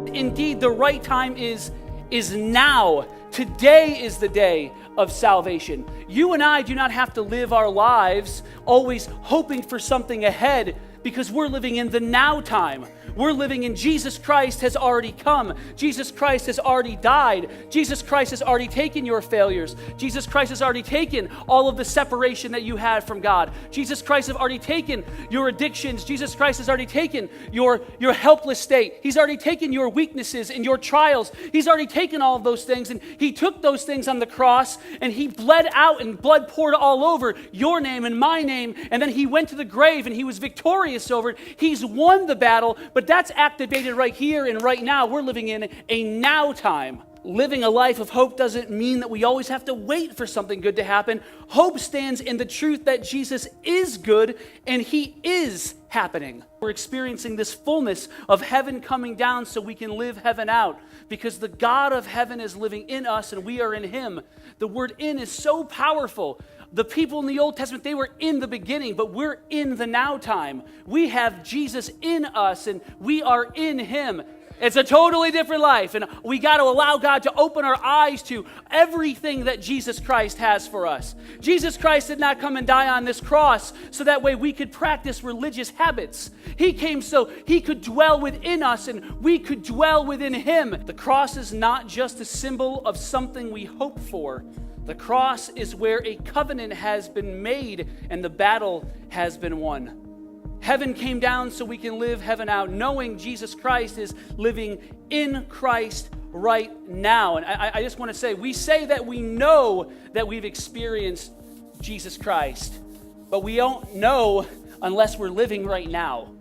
Indeed, the right time is now. Today is the day of salvation. You and I do not have to live our lives always hoping for something ahead, because we're living in the now time. We're living in Jesus Christ has already come. Jesus Christ has already died. Jesus Christ has already taken your failures. Jesus Christ has already taken all of the separation that you had from God. Jesus Christ has already taken your addictions. Jesus Christ has already taken your helpless state. He's already taken your weaknesses and your trials. He's already taken all of those things, and he took those things on the cross, and he bled out, and blood poured all over your name and my name, and then he went to the grave, and he was victorious over it. He's won the battle, but that's activated right here and right now. We're living in a now time. Living a life of hope doesn't mean that we always have to wait for something good to happen. Hope stands in the truth that Jesus is good and he is happening. We're experiencing this fullness of heaven coming down so we can live heaven out, because the God of heaven is living in us and we are in him. The word "in" is so powerful. The people in the Old Testament, they were in the beginning, but we're in the now time. We have Jesus in us and we are in him. It's a totally different life, and we got to allow God to open our eyes to everything that Jesus Christ has for us. Jesus Christ did not come and die on this cross so that way we could practice religious habits. He came so he could dwell within us and we could dwell within him. The cross is not just a symbol of something we hope for. The cross is where a covenant has been made and the battle has been won. Heaven came down so we can live heaven out, knowing Jesus Christ is living in Christ right now. And I just want to say, we say that we know that we've experienced Jesus Christ, but we don't know unless we're living right now.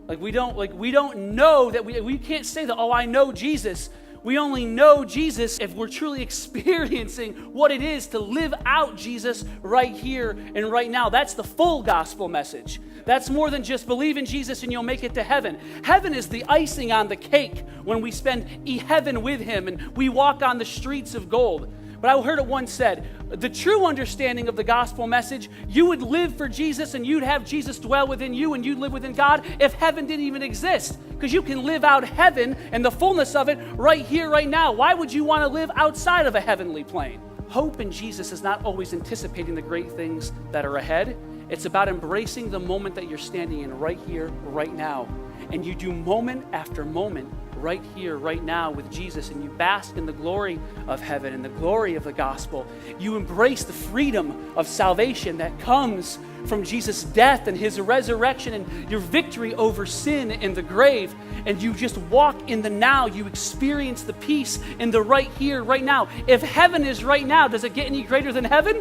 We don't know that we can't say that, oh, I know Jesus. We only know Jesus if we're truly experiencing what it is to live out Jesus right here and right now. That's the full gospel message. That's more than just believe in Jesus and you'll make it to heaven. Heaven is the icing on the cake when we spend heaven with him and we walk on the streets of gold. But I heard it once said, the true understanding of the gospel message, you would live for Jesus and you'd have Jesus dwell within you and you'd live within God if heaven didn't even exist. Because you can live out heaven and the fullness of it right here, right now. Why would you want to live outside of a heavenly plane? Hope in Jesus is not always anticipating the great things that are ahead. It's about embracing the moment that you're standing in right here, right now. And you do moment after moment right here, right now with Jesus, and you bask in the glory of heaven and the glory of the gospel. You embrace the freedom of salvation that comes from Jesus' death and his resurrection and your victory over sin in the grave. And you just walk in the now. You experience the peace in the right here, right now. If heaven is right now, does it get any greater than heaven?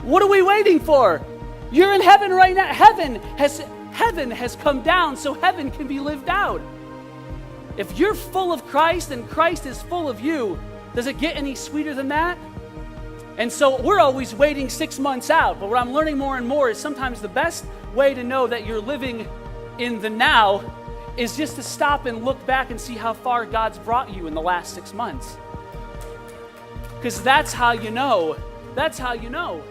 What are we waiting for? You're in heaven right now. Heaven has come down so heaven can be lived out. If you're full of Christ and Christ is full of you, does it get any sweeter than that? And so we're always waiting 6 months out. But what I'm learning more and more is sometimes the best way to know that you're living in the now is just to stop and look back and see how far God's brought you in the last 6 months. Because that's how you know. That's how you know.